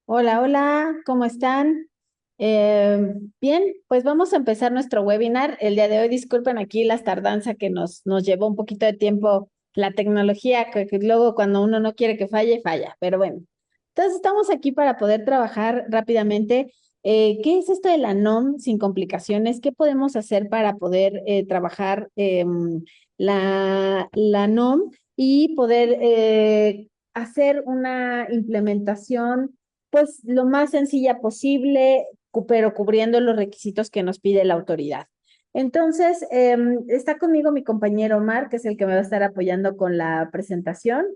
Hola, hola, ¿cómo están? Bien, pues vamos a empezar nuestro webinar. El día de hoy, disculpen aquí las tardanza que nos llevó un poquito de tiempo la tecnología, que luego cuando uno no quiere que falle, falla. Pero bueno, entonces estamos aquí para poder trabajar rápidamente. ¿Qué es esto de la NOM sin complicaciones? ¿Qué podemos hacer para poder trabajar la NOM y poder hacer una implementación? Pues lo más sencilla posible, pero cubriendo los requisitos que nos pide la autoridad. Entonces, está conmigo mi compañero Omar, que es el que me va a estar apoyando con la presentación,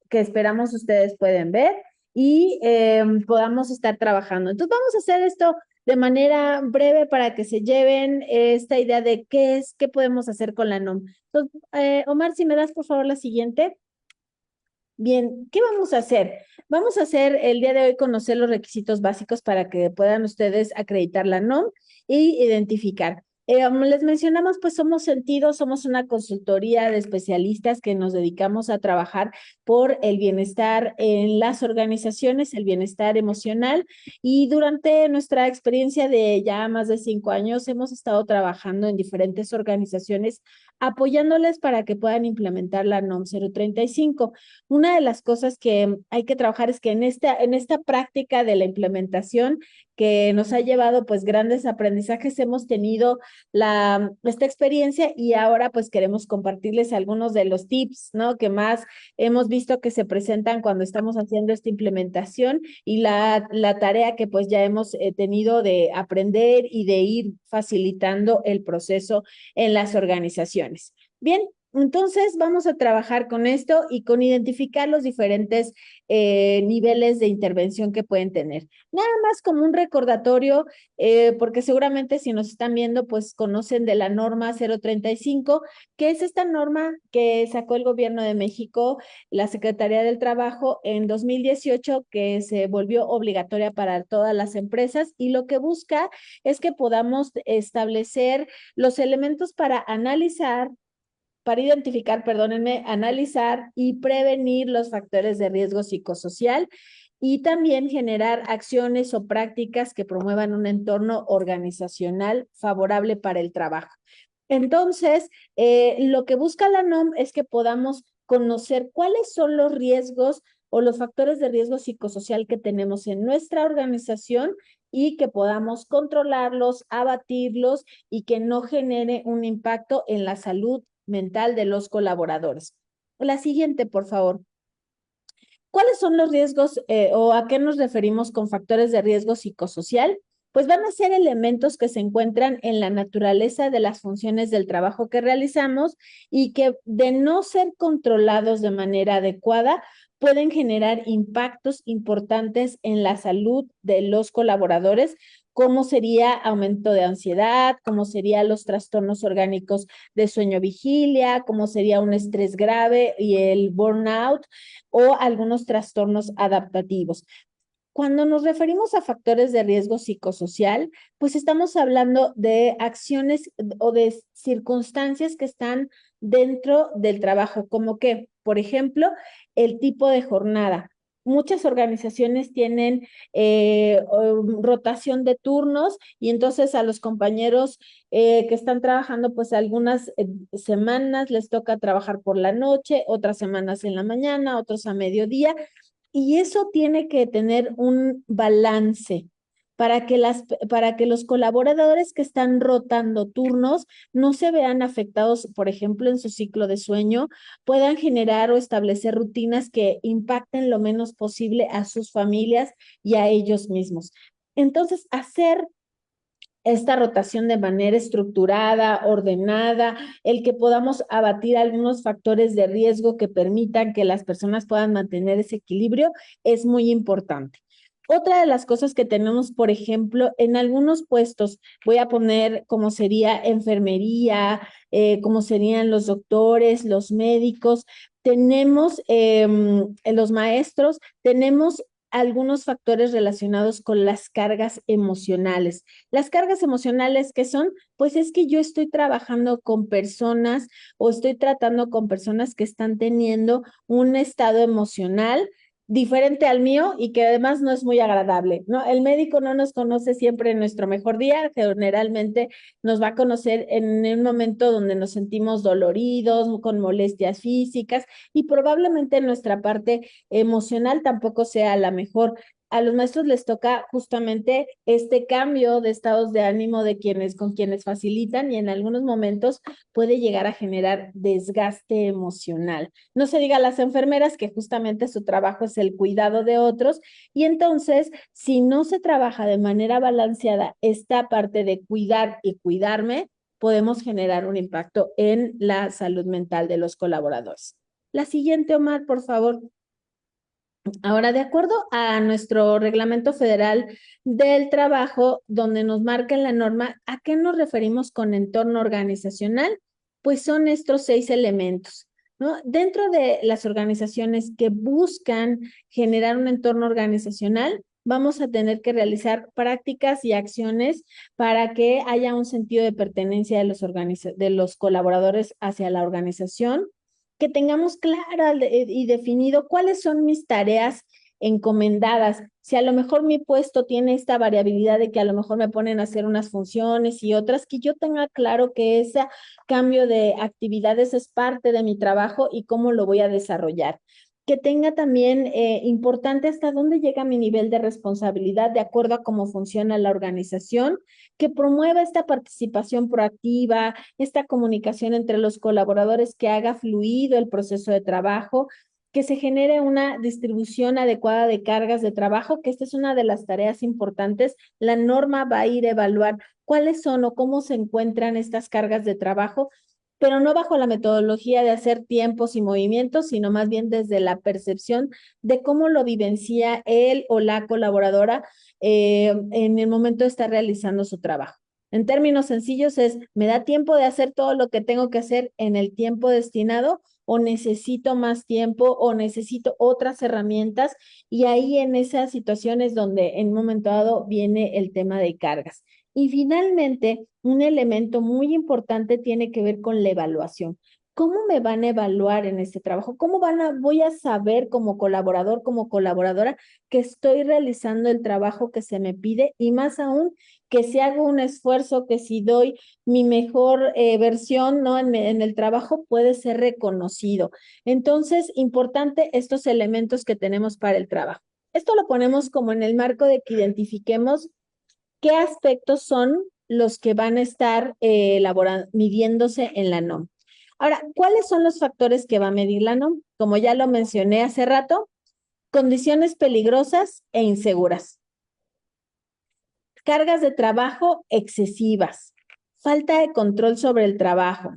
que esperamos ustedes pueden ver y podamos estar trabajando. Entonces, vamos a hacer esto de manera breve para que se lleven esta idea de qué es, qué podemos hacer con la NOM. Entonces, Omar, si me das por favor la siguiente. Bien, ¿qué vamos a hacer? Vamos a hacer el día de hoy conocer los requisitos básicos para que puedan ustedes acreditar la NOM y identificar. Como les mencionamos, pues somos Sentido, somos una consultoría de especialistas que nos dedicamos a trabajar por el bienestar en las organizaciones, el bienestar emocional, y durante nuestra experiencia de ya más de 5 años hemos estado trabajando en diferentes organizaciones apoyándoles para que puedan implementar la NOM 035. Una de las cosas que hay que trabajar es que en esta práctica de la implementación que nos ha llevado pues grandes aprendizajes, hemos tenido esta experiencia y ahora pues queremos compartirles algunos de los tips, ¿no? Que más hemos visto que se presentan cuando estamos haciendo esta implementación y la tarea que pues ya hemos tenido de aprender y de ir facilitando el proceso en las organizaciones. Bien, entonces, vamos a trabajar con esto y con identificar los diferentes niveles de intervención que pueden tener. Nada más como un recordatorio, porque seguramente si nos están viendo, pues conocen de la norma 035, que es esta norma que sacó el Gobierno de México, la Secretaría del Trabajo en 2018, que se volvió obligatoria para todas las empresas y lo que busca es que podamos establecer los elementos para identificar, perdónenme, analizar y prevenir los factores de riesgo psicosocial y también generar acciones o prácticas que promuevan un entorno organizacional favorable para el trabajo. Entonces, lo que busca la NOM es que podamos conocer cuáles son los riesgos o los factores de riesgo psicosocial que tenemos en nuestra organización y que podamos controlarlos, abatirlos y que no genere un impacto en la salud mental de los colaboradores. La siguiente, por favor. ¿Cuáles son los riesgos o a qué nos referimos con factores de riesgo psicosocial? Pues van a ser elementos que se encuentran en la naturaleza de las funciones del trabajo que realizamos y que de no ser controlados de manera adecuada pueden generar impactos importantes en la salud de los colaboradores, como sería aumento de ansiedad, como serían los trastornos orgánicos de sueño vigilia, como sería un estrés grave y el burnout o algunos trastornos adaptativos. Cuando nos referimos a factores de riesgo psicosocial, pues estamos hablando de acciones o de circunstancias que están dentro del trabajo, como que, por ejemplo, el tipo de jornada. Muchas organizaciones tienen rotación de turnos y entonces a los compañeros que están trabajando, pues algunas semanas les toca trabajar por la noche, otras semanas en la mañana, otros a mediodía, y eso tiene que tener un balance para que los colaboradores que están rotando turnos no se vean afectados, por ejemplo, en su ciclo de sueño, puedan generar o establecer rutinas que impacten lo menos posible a sus familias y a ellos mismos. Entonces, hacer esta rotación de manera estructurada, ordenada, el que podamos abatir algunos factores de riesgo que permitan que las personas puedan mantener ese equilibrio es muy importante. Otra de las cosas que tenemos, por ejemplo, en algunos puestos, voy a poner como sería enfermería, como serían los doctores, los médicos, tenemos los maestros, tenemos algunos factores relacionados con las cargas emocionales. Las cargas emocionales, ¿qué son? Pues es que yo estoy trabajando con personas o estoy tratando con personas que están teniendo un estado emocional diferente al mío y que además no es muy agradable, ¿no? El médico no nos conoce siempre en nuestro mejor día, generalmente nos va a conocer en un momento donde nos sentimos doloridos, con molestias físicas y probablemente nuestra parte emocional tampoco sea la mejor. A los maestros les toca justamente este cambio de estados de ánimo de con quienes facilitan y en algunos momentos puede llegar a generar desgaste emocional. No se diga a las enfermeras que justamente su trabajo es el cuidado de otros y entonces si no se trabaja de manera balanceada esta parte de cuidar y cuidarme, podemos generar un impacto en la salud mental de los colaboradores. La siguiente, Omar, por favor. Ahora, de acuerdo a nuestro reglamento federal del trabajo, donde nos marca en la norma, ¿a qué nos referimos con entorno organizacional? Pues son estos 6 elementos, ¿no? Dentro de las organizaciones que buscan generar un entorno organizacional, vamos a tener que realizar prácticas y acciones para que haya un sentido de pertenencia de los colaboradores hacia la organización, que tengamos clara y definido cuáles son mis tareas encomendadas. Si a lo mejor mi puesto tiene esta variabilidad de que a lo mejor me ponen a hacer unas funciones y otras, que yo tenga claro que ese cambio de actividades es parte de mi trabajo y cómo lo voy a desarrollar. Que tenga también importante hasta dónde llega mi nivel de responsabilidad de acuerdo a cómo funciona la organización, que promueva esta participación proactiva, esta comunicación entre los colaboradores que haga fluido el proceso de trabajo, que se genere una distribución adecuada de cargas de trabajo, que esta es una de las tareas importantes. La norma va a ir a evaluar cuáles son o cómo se encuentran estas cargas de trabajo, pero no bajo la metodología de hacer tiempos y movimientos, sino más bien desde la percepción de cómo lo vivencia él o la colaboradora en el momento de estar realizando su trabajo. En términos sencillos es, ¿me da tiempo de hacer todo lo que tengo que hacer en el tiempo destinado o necesito más tiempo o necesito otras herramientas? Y ahí en esas situaciones donde en un momento dado viene el tema de cargas. Y finalmente, un elemento muy importante tiene que ver con la evaluación. ¿Cómo me van a evaluar en este trabajo? Voy a saber como colaborador, como colaboradora, que estoy realizando el trabajo que se me pide y más aún que si hago un esfuerzo, que si doy mi mejor versión, ¿no? En el trabajo puede ser reconocido. Entonces, importante estos elementos que tenemos para el trabajo. Esto lo ponemos como en el marco de que identifiquemos qué aspectos son los que van a estar midiéndose en la NOM. Ahora, ¿cuáles son los factores que va a medir la NOM? Como ya lo mencioné hace rato, condiciones peligrosas e inseguras, cargas de trabajo excesivas, falta de control sobre el trabajo,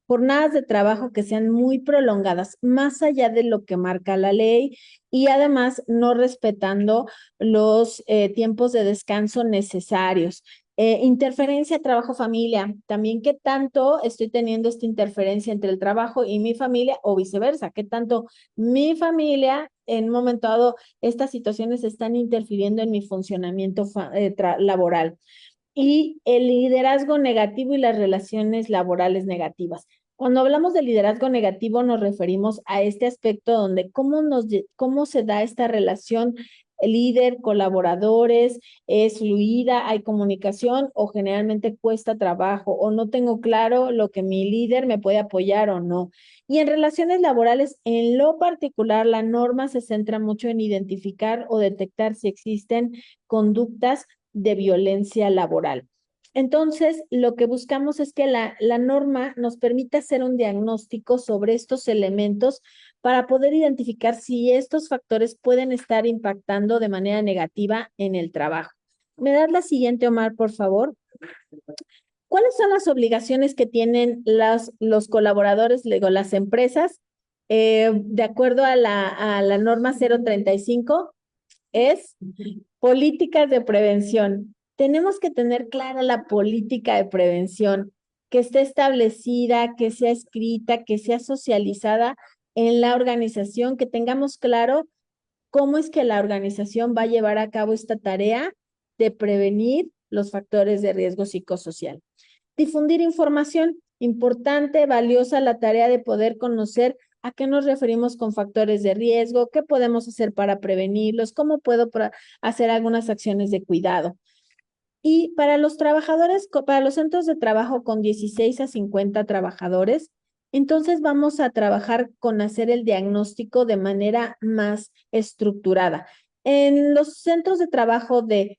jornadas de trabajo que sean muy prolongadas, más allá de lo que marca la ley y además no respetando los tiempos de descanso necesarios. Interferencia trabajo-familia, también qué tanto estoy teniendo esta interferencia entre el trabajo y mi familia o viceversa, qué tanto mi familia en un momento dado estas situaciones están interfiriendo en mi funcionamiento laboral. Y el liderazgo negativo y las relaciones laborales negativas. Cuando hablamos de liderazgo negativo nos referimos a este aspecto donde cómo se da esta relación líder, colaboradores, es fluida, hay comunicación o generalmente cuesta trabajo o no tengo claro lo que mi líder me puede apoyar o no. Y en relaciones laborales, en lo particular, la norma se centra mucho en identificar o detectar si existen conductas de violencia laboral. Entonces, lo que buscamos es que la norma nos permita hacer un diagnóstico sobre estos elementos para poder identificar si estos factores pueden estar impactando de manera negativa en el trabajo. ¿Me das la siguiente, Omar, por favor? ¿Cuáles son las obligaciones que tienen los colaboradores, luego las empresas? De acuerdo a la norma 035, es políticas de prevención. Tenemos que tener clara la política de prevención, que esté establecida, que sea escrita, que sea socializada en la organización, que tengamos claro cómo es que la organización va a llevar a cabo esta tarea de prevenir los factores de riesgo psicosocial. Difundir información, importante, valiosa la tarea de poder conocer ¿A qué nos referimos con factores de riesgo? ¿Qué podemos hacer para prevenirlos? ¿Cómo puedo hacer algunas acciones de cuidado? Y para los trabajadores, para los centros de trabajo con 16 a 50 trabajadores, entonces vamos a trabajar con hacer el diagnóstico de manera más estructurada. En los centros de trabajo de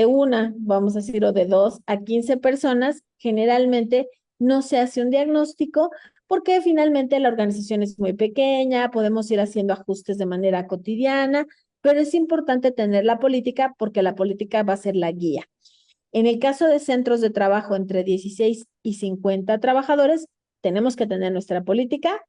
una, vamos a decir, o de 2 a 15 personas, generalmente no se hace un diagnóstico porque finalmente la organización es muy pequeña, podemos ir haciendo ajustes de manera cotidiana, pero es importante tener la política porque la política va a ser la guía. En el caso de centros de trabajo entre 16 y 50 trabajadores, tenemos que tener nuestra política,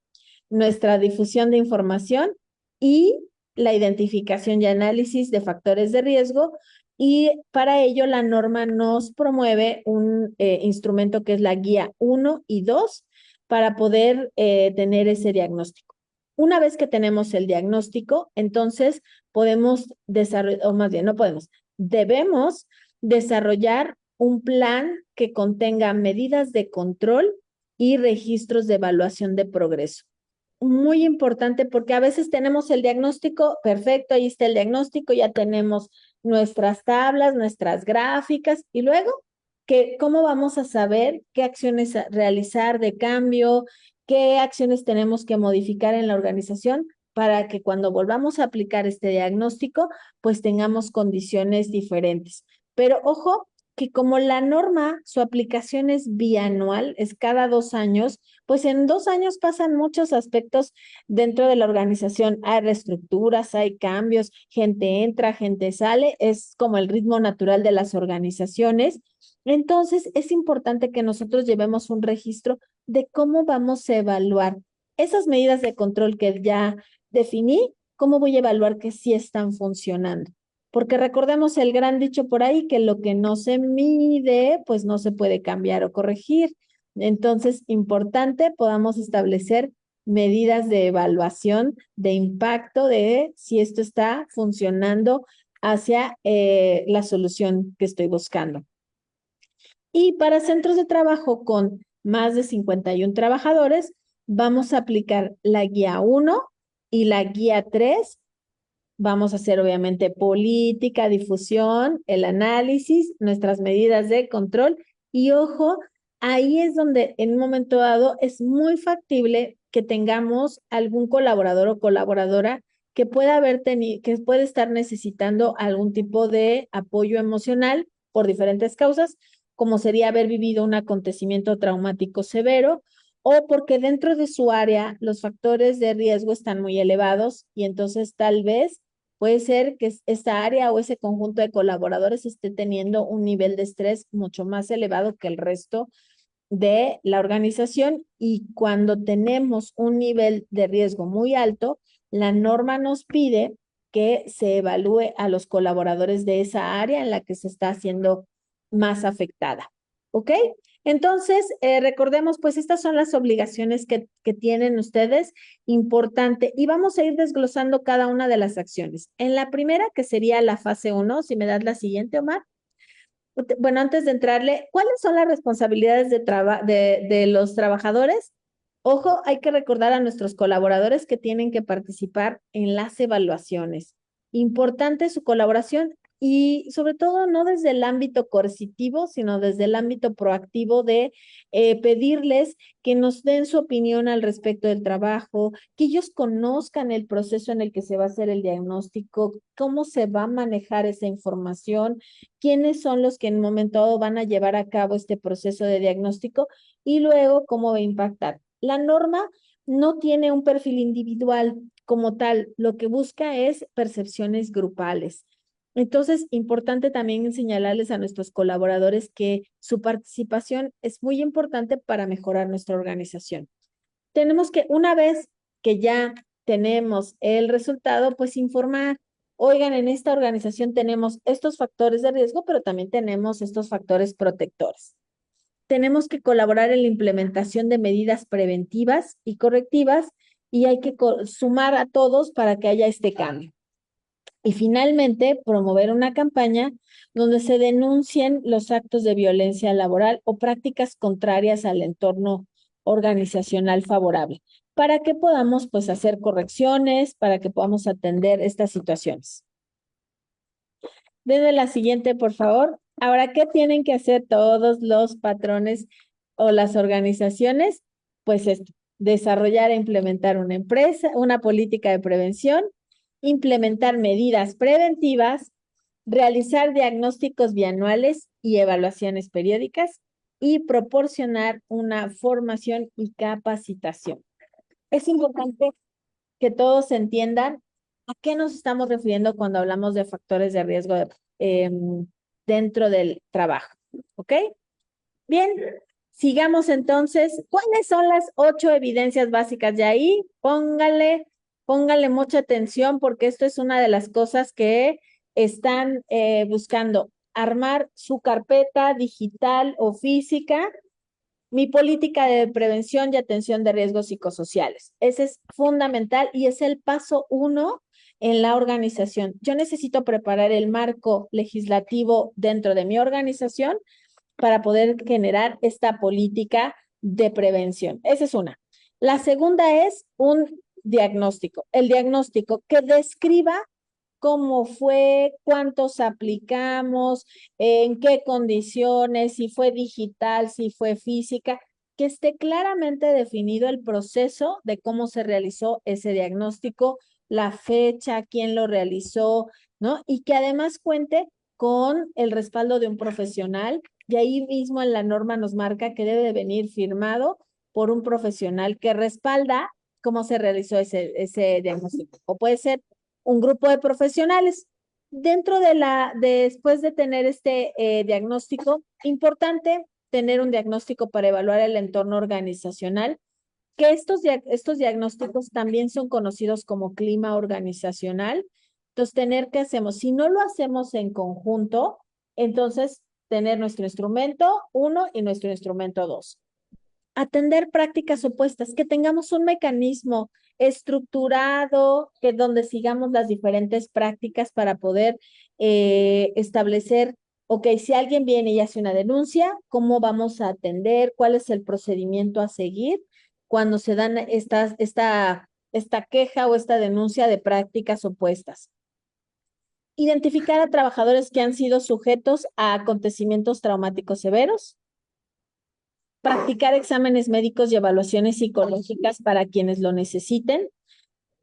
nuestra difusión de información y la identificación y análisis de factores de riesgo. Y para ello la norma nos promueve un instrumento que es la guía 1 y 2 para poder tener ese diagnóstico. Una vez que tenemos el diagnóstico, entonces podemos desarrollar, o más bien no podemos, debemos desarrollar un plan que contenga medidas de control y registros de evaluación de progreso. Muy importante porque a veces tenemos el diagnóstico, perfecto, ahí está el diagnóstico, ya tenemos nuestras tablas, nuestras gráficas y luego, ¿cómo vamos a saber qué acciones realizar de cambio, qué acciones tenemos que modificar en la organización para que cuando volvamos a aplicar este diagnóstico, pues tengamos condiciones diferentes? Pero ojo, que como la norma, su aplicación es bianual, es cada 2 años, pues en 2 años pasan muchos aspectos dentro de la organización. Hay reestructuras, hay cambios, gente entra, gente sale, es como el ritmo natural de las organizaciones. Entonces, es importante que nosotros llevemos un registro de cómo vamos a evaluar esas medidas de control que ya definí, cómo voy a evaluar que sí están funcionando. Porque recordemos el gran dicho por ahí que lo que no se mide, pues no se puede cambiar o corregir. Entonces, importante podamos establecer medidas de evaluación de impacto de si esto está funcionando hacia la solución que estoy buscando. Y para centros de trabajo con más de 51 trabajadores, vamos a aplicar la guía 1 y la guía 3. Vamos a hacer obviamente política, difusión, el análisis, nuestras medidas de control y ojo, ahí es donde en un momento dado es muy factible que tengamos algún colaborador o colaboradora que pueda que puede estar necesitando algún tipo de apoyo emocional por diferentes causas, como sería haber vivido un acontecimiento traumático severo o porque dentro de su área los factores de riesgo están muy elevados y entonces tal vez puede ser que esta área o ese conjunto de colaboradores esté teniendo un nivel de estrés mucho más elevado que el resto de la organización y cuando tenemos un nivel de riesgo muy alto, la norma nos pide que se evalúe a los colaboradores de esa área en la que se está haciendo más afectada. ¿Ok? Entonces, recordemos, pues estas son las obligaciones que tienen ustedes, importante, y vamos a ir desglosando cada una de las acciones. En la primera, que sería la fase 1, si me das la siguiente, Omar. Bueno, antes de entrarle, ¿cuáles son las responsabilidades de los trabajadores? Ojo, hay que recordar a nuestros colaboradores que tienen que participar en las evaluaciones. Importante su colaboración y sobre todo no desde el ámbito coercitivo, sino desde el ámbito proactivo de pedirles que nos den su opinión al respecto del trabajo, que ellos conozcan el proceso en el que se va a hacer el diagnóstico, cómo se va a manejar esa información, quiénes son los que en un momento dado van a llevar a cabo este proceso de diagnóstico y luego cómo va a impactar. La norma no tiene un perfil individual como tal, lo que busca es percepciones grupales. Entonces, importante también señalarles a nuestros colaboradores que su participación es muy importante para mejorar nuestra organización. Tenemos que, una vez que ya tenemos el resultado, pues informar. Oigan, en esta organización tenemos estos factores de riesgo, pero también tenemos estos factores protectores. Tenemos que colaborar en la implementación de medidas preventivas y correctivas y hay que sumar a todos para que haya este cambio. Y finalmente, promover una campaña donde se denuncien los actos de violencia laboral o prácticas contrarias al entorno organizacional favorable. para que podamos pues hacer correcciones, para que podamos atender estas situaciones. Desde la siguiente, por favor. Ahora, ¿qué tienen que hacer todos los patrones o las organizaciones? Pues esto, desarrollar e implementar una política de prevención, implementar medidas preventivas, realizar diagnósticos bianuales y evaluaciones periódicas y proporcionar una formación y capacitación. Es importante que todos entiendan a qué nos estamos refiriendo cuando hablamos de factores de riesgo dentro del trabajo. ¿Ok? Bien, sigamos entonces. ¿Cuáles son las 8 evidencias básicas de ahí? Póngale mucha atención porque esto es una de las cosas que están buscando. Armar su carpeta digital o física. Mi política de prevención y atención de riesgos psicosociales. Ese es fundamental y es el paso 1 en la organización. Yo necesito preparar el marco legislativo dentro de mi organización para poder generar esta política de prevención. Esa es una. La segunda es un diagnóstico. El diagnóstico que describa cómo fue, cuántos aplicamos, en qué condiciones, si fue digital, si fue física, que esté claramente definido el proceso de cómo se realizó ese diagnóstico, la fecha, quién lo realizó, ¿no? Y que además cuente con el respaldo de un profesional y ahí mismo en la norma nos marca que debe de venir firmado por un profesional que respalda cómo se realizó ese diagnóstico. O puede ser un grupo de profesionales. Dentro después de tener este diagnóstico, importante tener un diagnóstico para evaluar el entorno organizacional, que estos diagnósticos también son conocidos como clima organizacional. Entonces, tener qué hacemos. Si no lo hacemos en conjunto, entonces tener nuestro instrumento 1 y nuestro instrumento 2. Atender prácticas opuestas, que tengamos un mecanismo estructurado, que donde sigamos las diferentes prácticas para poder establecer, ok, si alguien viene y hace una denuncia, ¿cómo vamos a atender? ¿Cuál es el procedimiento a seguir cuando se dan esta queja o esta denuncia de prácticas opuestas? Identificar a trabajadores que han sido sujetos a acontecimientos traumáticos severos, practicar exámenes médicos y evaluaciones psicológicas para quienes lo necesiten,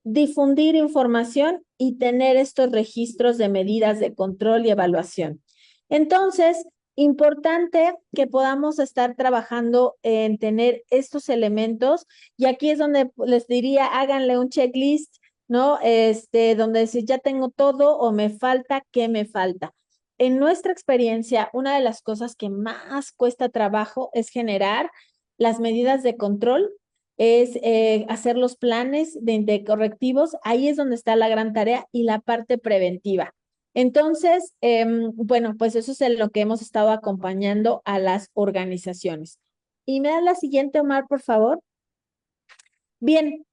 difundir información y tener estos registros de medidas de control y evaluación. Entonces, importante que podamos estar trabajando en tener estos elementos y aquí es donde les diría, háganle un checklist, ¿no? Donde si ya tengo todo o me falta, ¿qué me falta? En nuestra experiencia, una de las cosas que más cuesta trabajo es generar las medidas de control, es hacer los planes de correctivos. Ahí es donde está la gran tarea y la parte preventiva. Entonces, bueno, pues eso es en lo que hemos estado acompañando a las organizaciones. Y me da la siguiente, Omar, por favor. Bien,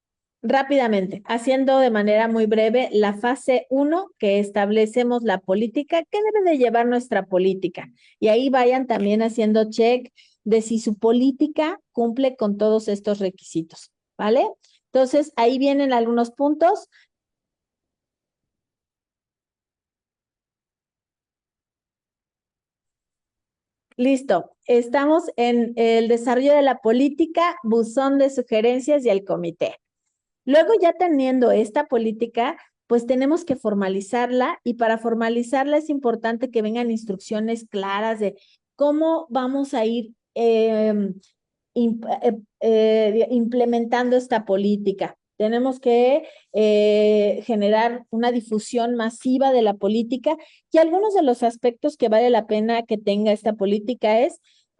rápidamente, haciendo de manera muy breve la fase 1, que establecemos la política, ¿qué debe de llevar nuestra política? Y ahí vayan también haciendo check de si su política cumple con todos estos requisitos, ¿vale? Entonces, ahí vienen algunos puntos. Listo, estamos en el desarrollo de la política, buzón de sugerencias y el comité. Luego ya teniendo esta política, pues tenemos que formalizarla y para formalizarla es importante que vengan instrucciones claras de cómo vamos a ir implementando esta política. Tenemos que generar una difusión masiva de la política y algunos de los aspectos que vale la pena que tenga esta política es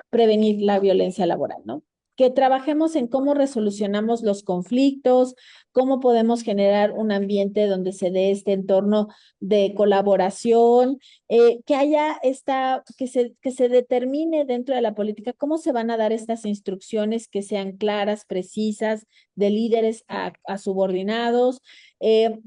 prevenir la violencia laboral, ¿no? Que trabajemos en cómo resolucionamos los conflictos, cómo podemos generar un ambiente donde se dé este entorno de colaboración, que haya que se determine dentro de la política cómo se van a dar estas instrucciones que sean claras, precisas, de líderes a subordinados,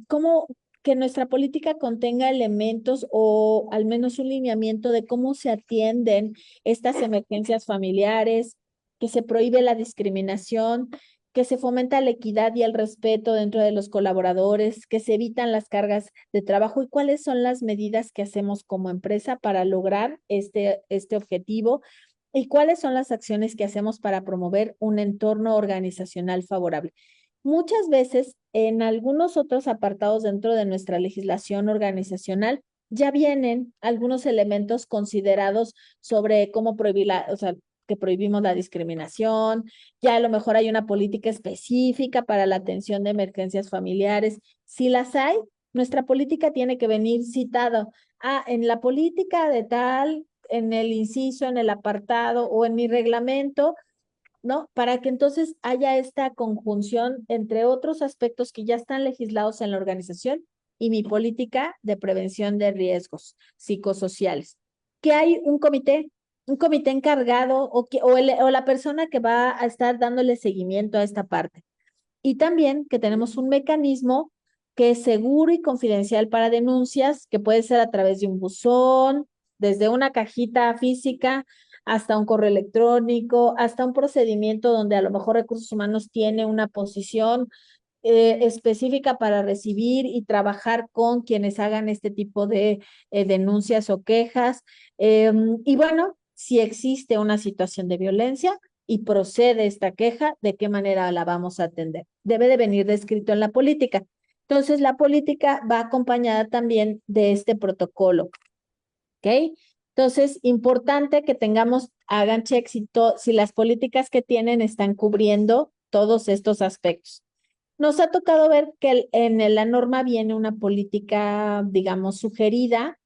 cómo que nuestra política contenga elementos o al menos un lineamiento de cómo se atienden estas emergencias familiares, que se prohíbe la discriminación, que se fomenta la equidad y el respeto dentro de los colaboradores, que se evitan las cargas de trabajo y cuáles son las medidas que hacemos como empresa para lograr este objetivo y cuáles son las acciones que hacemos para promover un entorno organizacional favorable. Muchas veces en algunos otros apartados dentro de nuestra legislación organizacional ya vienen algunos elementos considerados sobre cómo prohibir o sea, que prohibimos la discriminación, ya a lo mejor hay una política específica para la atención de emergencias familiares. Si las hay, nuestra política tiene que venir citado. En la política de tal, en el inciso, en el apartado o en mi reglamento, ¿no? Para que entonces haya esta conjunción entre otros aspectos que ya están legislados en la organización y mi política de prevención de riesgos psicosociales. Que hay un comité encargado o la persona que va a estar dándole seguimiento a esta parte. Y también que tenemos un mecanismo que es seguro y confidencial para denuncias, que puede ser a través de un buzón, desde una cajita física hasta un correo electrónico, hasta un procedimiento donde a lo mejor Recursos Humanos tiene una posición específica para recibir y trabajar con quienes hagan este tipo de denuncias o quejas. Y bueno, si existe una situación de violencia y procede esta queja, ¿de qué manera la vamos a atender? Debe de venir descrito en la política. Entonces, la política va acompañada también de este protocolo, ¿ok? Entonces, importante que tengamos, hagan check si las políticas que tienen están cubriendo todos estos aspectos. Nos ha tocado ver que en la norma viene una política, digamos, sugerida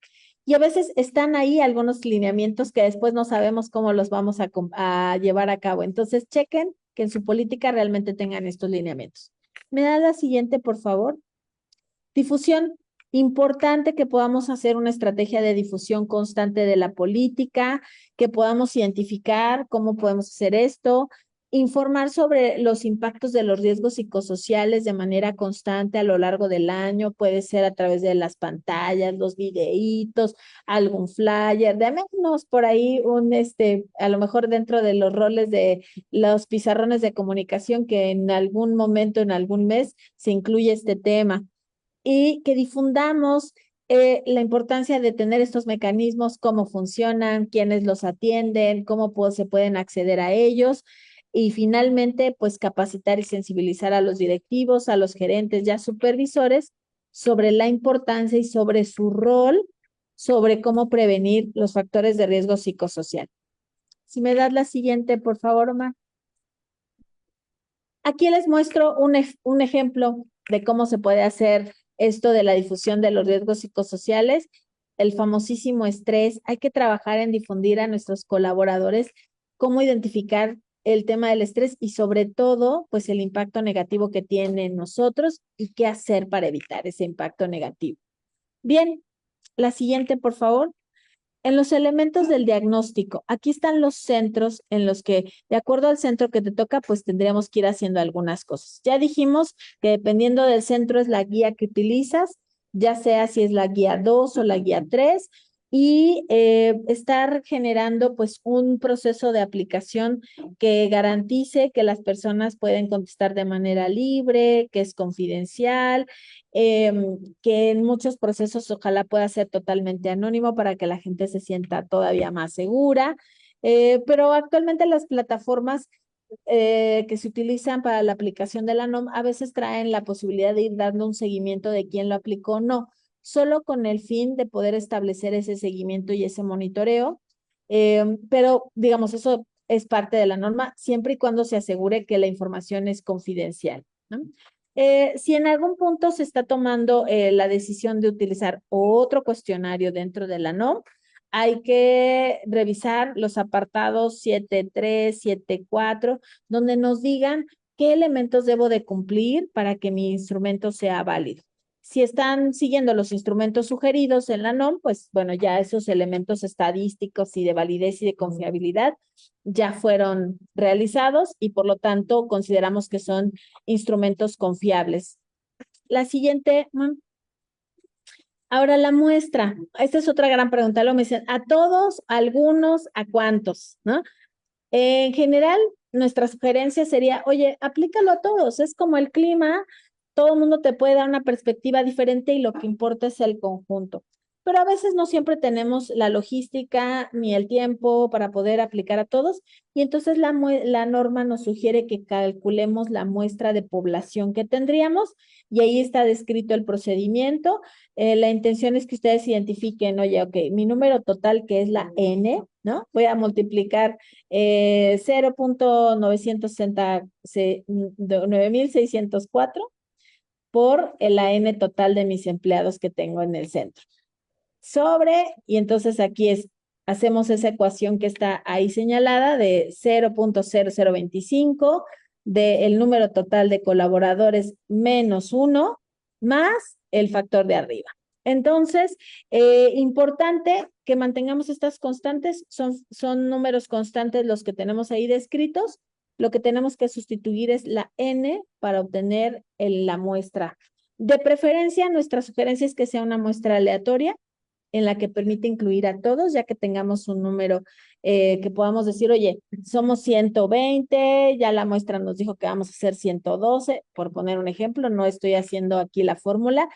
y a veces están ahí algunos lineamientos que después no sabemos cómo los vamos a llevar a cabo. Entonces, chequen que en su política realmente tengan estos lineamientos. ¿Me da la siguiente, por favor? Difusión. Importante que podamos hacer una estrategia de difusión constante de la política, que podamos identificar cómo podemos hacer esto, informar sobre los impactos de los riesgos psicosociales de manera constante a lo largo del año, puede ser a través de las pantallas, los videitos, algún flyer, de menos por ahí a lo mejor dentro de los roles de los pizarrones de comunicación que en algún momento, en algún mes, se incluye este tema y que difundamos la importancia de tener estos mecanismos, cómo funcionan, quiénes los atienden, se pueden acceder a ellos y finalmente, pues capacitar y sensibilizar a los directivos, a los gerentes, ya supervisores sobre la importancia y sobre su rol, sobre cómo prevenir los factores de riesgo psicosocial. Si me das la siguiente, por favor, Omar. Aquí les muestro un ejemplo de cómo se puede hacer esto de la difusión de los riesgos psicosociales, el famosísimo estrés. Hay que trabajar en difundir a nuestros colaboradores cómo identificar el tema del estrés y sobre todo, pues el impacto negativo que tiene en nosotros y qué hacer para evitar ese impacto negativo. Bien, la siguiente, por favor. En los elementos del diagnóstico, aquí están los centros en los que, de acuerdo al centro que te toca, pues tendríamos que ir haciendo algunas cosas. Ya dijimos que dependiendo del centro es la guía que utilizas, ya sea si es la guía 2 o la guía 3, y estar generando pues un proceso de aplicación que garantice que las personas pueden contestar de manera libre, que es confidencial, que en muchos procesos ojalá pueda ser totalmente anónimo para que la gente se sienta todavía más segura. Pero actualmente las plataformas que se utilizan para la aplicación de la NOM a veces traen la posibilidad de ir dando un seguimiento de quién lo aplicó o no, solo con el fin de poder establecer ese seguimiento y ese monitoreo. Pero digamos, eso es parte de la norma, siempre y cuando se asegure que la información es confidencial, ¿no? Si en algún punto se está tomando la decisión de utilizar otro cuestionario dentro de la NOM, hay que revisar los apartados 7.3, 7.4, donde nos digan qué elementos debo de cumplir para que mi instrumento sea válido. Si están siguiendo los instrumentos sugeridos en la NOM, pues bueno, ya esos elementos estadísticos y de validez y de confiabilidad ya fueron realizados y por lo tanto consideramos que son instrumentos confiables. La siguiente, ahora la muestra. Esta es otra gran pregunta. Lo me dicen, ¿a todos, a algunos, a cuántos? ¿No? En general, nuestra sugerencia sería, oye, aplícalo a todos, es como el clima, todo el mundo te puede dar una perspectiva diferente y lo que importa es el conjunto. Pero a veces no siempre tenemos la logística ni el tiempo para poder aplicar a todos y entonces la norma nos sugiere que calculemos la muestra de población que tendríamos y ahí está descrito el procedimiento. La intención es que ustedes identifiquen, oye, ok, mi número total que es la N, ¿no? Voy a multiplicar 0.960, 9.604 por la N total de mis empleados que tengo en el centro. Y entonces aquí hacemos esa ecuación que está ahí señalada de 0.0025 del número total de colaboradores menos 1 más el factor de arriba. Entonces, importante que mantengamos estas constantes, son números constantes los que tenemos ahí descritos. Lo que tenemos que sustituir es la N para obtener la muestra. De preferencia, nuestra sugerencia es que sea una muestra aleatoria en la que permite incluir a todos, ya que tengamos un número que podamos decir, oye, somos 120, ya la muestra nos dijo que vamos a hacer 112, por poner un ejemplo, no estoy haciendo aquí la fórmula.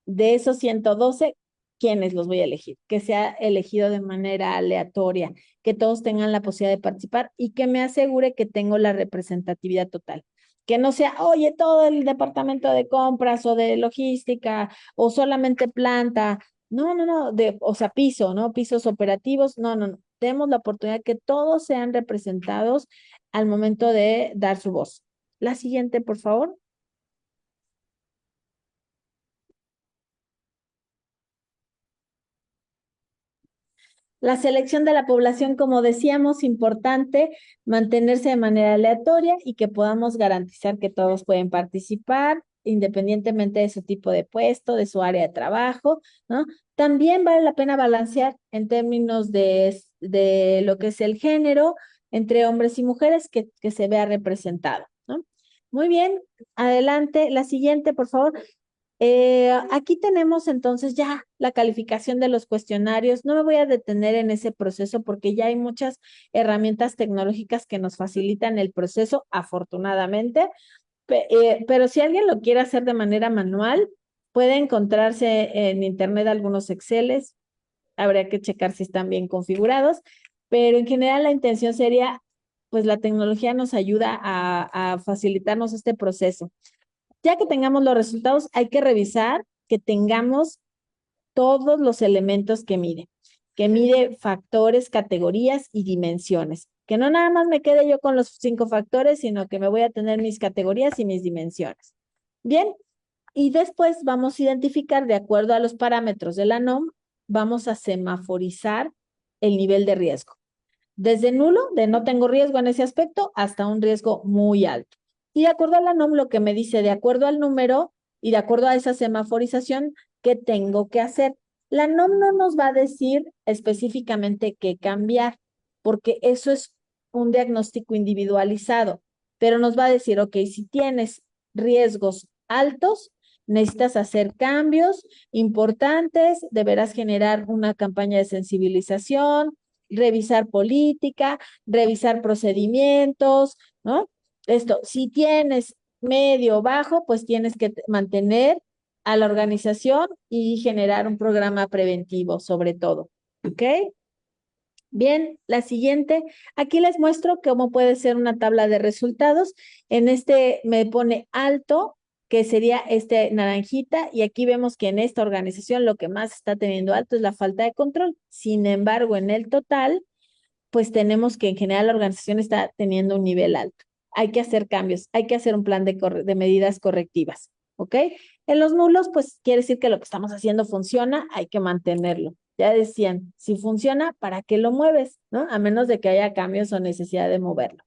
De esos 112, ¿quiénes los voy a elegir? Que sea elegido de manera aleatoria, que todos tengan la posibilidad de participar y que me asegure que tengo la representatividad total. Que no sea, oye, todo el departamento de compras o de logística o solamente planta. No, no, no, o sea, piso, ¿no? Pisos operativos. No, no, no. Demos la oportunidad que todos sean representados al momento de dar su voz. La siguiente, por favor. La selección de la población, como decíamos, importante mantenerse de manera aleatoria y que podamos garantizar que todos pueden participar, independientemente de su tipo de puesto, de su área de trabajo, ¿no? También vale la pena balancear en términos de lo que es el género entre hombres y mujeres que se vea representado, ¿no? Muy bien, adelante. La siguiente, por favor. Aquí tenemos entonces ya la calificación de los cuestionarios. No me voy a detener en ese proceso porque ya hay muchas herramientas tecnológicas que nos facilitan el proceso, afortunadamente. Pero si alguien lo quiere hacer de manera manual, puede encontrarse en internet algunos Exceles. Habría que checar si están bien configurados, pero en general la intención sería, pues la tecnología nos ayuda a facilitarnos este proceso. Ya que tengamos los resultados, hay que revisar que tengamos todos los elementos que mide factores, categorías y dimensiones. Que no nada más me quede yo con los 5 factores, sino que me voy a tener mis categorías y mis dimensiones. Bien, y después vamos a identificar, de acuerdo a los parámetros de la NOM, vamos a semaforizar el nivel de riesgo. Desde nulo, de no tengo riesgo en ese aspecto, hasta un riesgo muy alto. Y de acuerdo a la NOM, lo que me dice, de acuerdo al número y de acuerdo a esa semaforización, ¿qué tengo que hacer? La NOM no nos va a decir específicamente qué cambiar, porque eso es un diagnóstico individualizado, pero nos va a decir, ok, si tienes riesgos altos, necesitas hacer cambios importantes, deberás generar una campaña de sensibilización, revisar política, revisar procedimientos, ¿no? Esto, si tienes medio bajo, pues tienes que mantener a la organización y generar un programa preventivo sobre todo, ¿ok? Bien, la siguiente, aquí les muestro cómo puede ser una tabla de resultados. En este me pone alto, que sería este naranjita, y aquí vemos que en esta organización lo que más está teniendo alto es la falta de control. Sin embargo, en el total, pues tenemos que en general la organización está teniendo un nivel alto. Hay que hacer cambios, hay que hacer un plan de medidas correctivas, ¿ok? En los nulos, pues quiere decir que lo que estamos haciendo funciona, hay que mantenerlo. Ya decían, si funciona, ¿para qué lo mueves? ¿No? A menos de que haya cambios o necesidad de moverlo.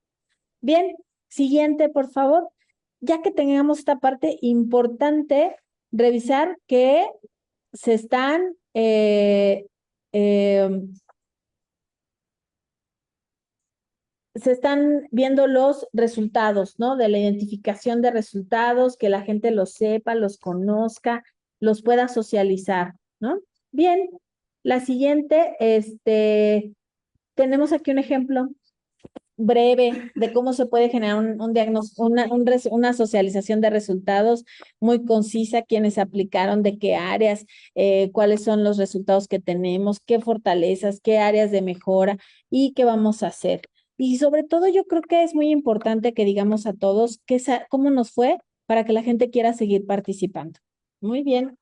Bien, siguiente, por favor. Ya que tengamos esta parte importante, revisar que se están eh, se están viendo los resultados, ¿no? De la identificación de resultados, que la gente los sepa, los conozca, los pueda socializar, ¿no? Bien, la siguiente, tenemos aquí un ejemplo breve de cómo se puede generar un diagnóstico, una socialización de resultados muy concisa, quiénes aplicaron, de qué áreas, cuáles son los resultados que tenemos, qué fortalezas, qué áreas de mejora y qué vamos a hacer. Y sobre todo yo creo que es muy importante que digamos a todos cómo nos fue para que la gente quiera seguir participando. Muy bien.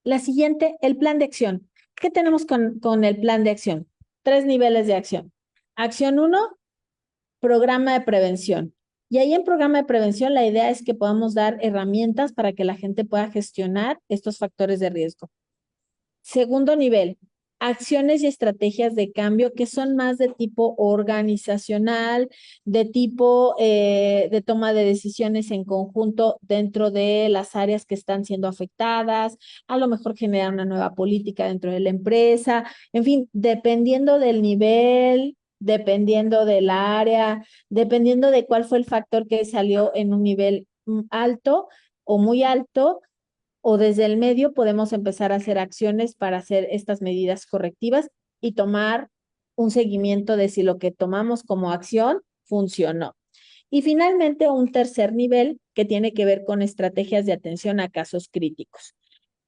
La siguiente, el plan de acción. ¿Qué tenemos con el plan de acción? 3 niveles de acción. Acción 1, programa de prevención. Y ahí en programa de prevención la idea es que podamos dar herramientas para que la gente pueda gestionar estos factores de riesgo. Segundo nivel, acciones y estrategias de cambio que son más de tipo organizacional, de tipo de toma de decisiones en conjunto dentro de las áreas que están siendo afectadas, a lo mejor generar una nueva política dentro de la empresa, en fin, dependiendo del nivel, dependiendo del área, dependiendo de cuál fue el factor que salió en un nivel alto o muy alto, o desde el medio podemos empezar a hacer acciones para hacer estas medidas correctivas y tomar un seguimiento de si lo que tomamos como acción funcionó. Y finalmente, un tercer nivel que tiene que ver con estrategias de atención a casos críticos.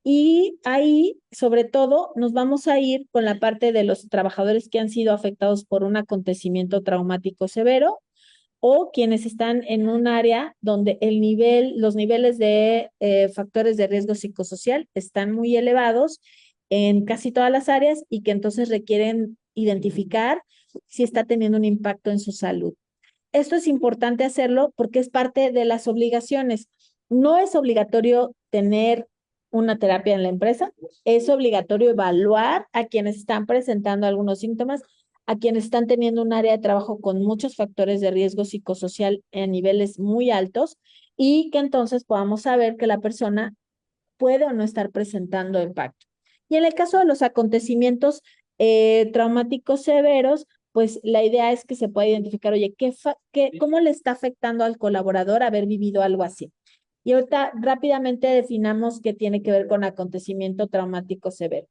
Y ahí, sobre todo, nos vamos a ir con la parte de los trabajadores que han sido afectados por un acontecimiento traumático severo o quienes están en un área donde los niveles de factores de riesgo psicosocial están muy elevados en casi todas las áreas y que entonces requieren identificar si está teniendo un impacto en su salud. Esto es importante hacerlo porque es parte de las obligaciones. No es obligatorio tener una terapia en la empresa, es obligatorio evaluar a quienes están presentando algunos síntomas, a quienes están teniendo un área de trabajo con muchos factores de riesgo psicosocial en niveles muy altos y que entonces podamos saber que la persona puede o no estar presentando impacto. Y en el caso de los acontecimientos traumáticos severos, pues la idea es que se pueda identificar, oye, ¿cómo le está afectando al colaborador haber vivido algo así? Y ahorita rápidamente definamos qué tiene que ver con acontecimiento traumático severo.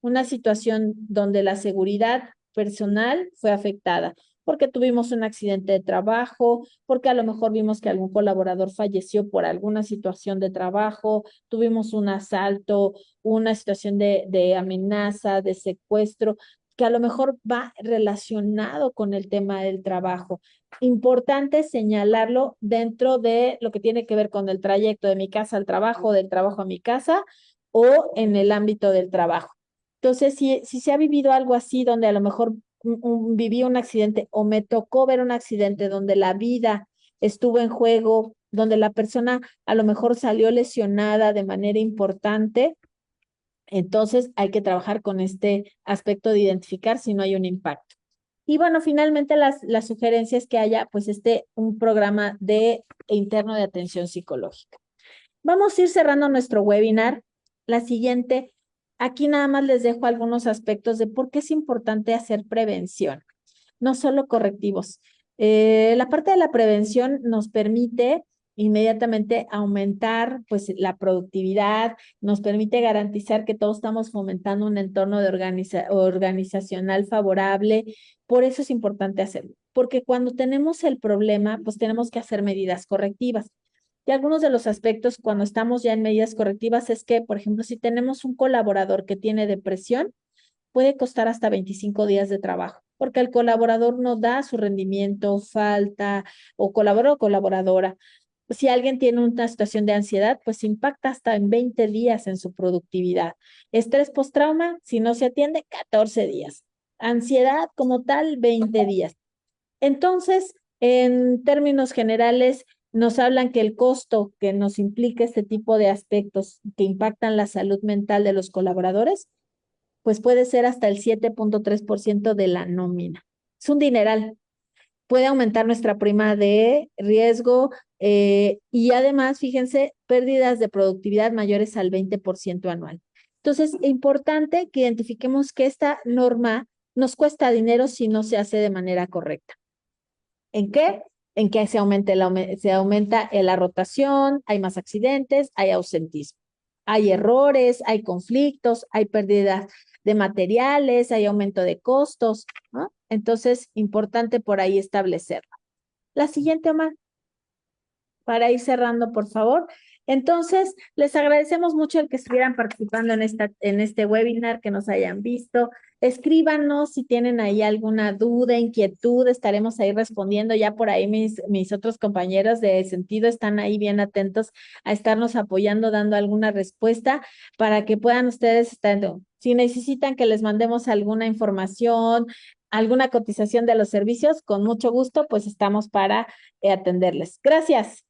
Una situación donde la seguridad personal fue afectada, porque tuvimos un accidente de trabajo, porque a lo mejor vimos que algún colaborador falleció por alguna situación de trabajo, tuvimos un asalto, una situación de amenaza, de secuestro, que a lo mejor va relacionado con el tema del trabajo. Importante señalarlo dentro de lo que tiene que ver con el trayecto de mi casa al trabajo, del trabajo a mi casa o en el ámbito del trabajo. Entonces, si se ha vivido algo así, donde a lo mejor viví un accidente o me tocó ver un accidente donde la vida estuvo en juego, donde la persona a lo mejor salió lesionada de manera importante, entonces hay que trabajar con este aspecto de identificar si no hay un impacto. Y bueno, finalmente las sugerencias que haya, pues un programa interno de atención psicológica. Vamos a ir cerrando nuestro webinar. La siguiente, aquí nada más les dejo algunos aspectos de por qué es importante hacer prevención, no solo correctivos. La parte de la prevención nos permite inmediatamente aumentar pues la productividad, nos permite garantizar que todos estamos fomentando un entorno organizacional favorable. Por eso es importante hacerlo, porque cuando tenemos el problema, pues tenemos que hacer medidas correctivas. Y algunos de los aspectos cuando estamos ya en medidas correctivas es que, por ejemplo, si tenemos un colaborador que tiene depresión, puede costar hasta 25 días de trabajo, porque el colaborador no da su rendimiento, falta, o colaborador o colaboradora. Si alguien tiene una situación de ansiedad, pues impacta hasta en 20 días en su productividad. Estrés postrauma, si no se atiende, 14 días. Ansiedad como tal, 20 días. Entonces, en términos generales, nos hablan que el costo que nos implica este tipo de aspectos que impactan la salud mental de los colaboradores, pues puede ser hasta el 7.3% de la nómina. Es un dineral. Puede aumentar nuestra prima de riesgo y además, fíjense, pérdidas de productividad mayores al 20% anual. Entonces, es importante que identifiquemos que esta norma nos cuesta dinero si no se hace de manera correcta. ¿En qué? En que se aumenta la rotación, hay más accidentes, hay ausentismo, hay errores, hay conflictos, hay pérdidas de materiales, hay aumento de costos, ¿no? Entonces, importante por ahí establecerlo. La siguiente, Omar, para ir cerrando, por favor. Entonces, les agradecemos mucho el que estuvieran participando en este webinar, que nos hayan visto. Escríbanos si tienen ahí alguna duda, inquietud, estaremos ahí respondiendo. Ya por ahí mis otros compañeros de sentido están ahí bien atentos a estarnos apoyando, dando alguna respuesta para que puedan ustedes estar. Si necesitan que les mandemos alguna información, alguna cotización de los servicios, con mucho gusto, pues estamos para atenderles. Gracias.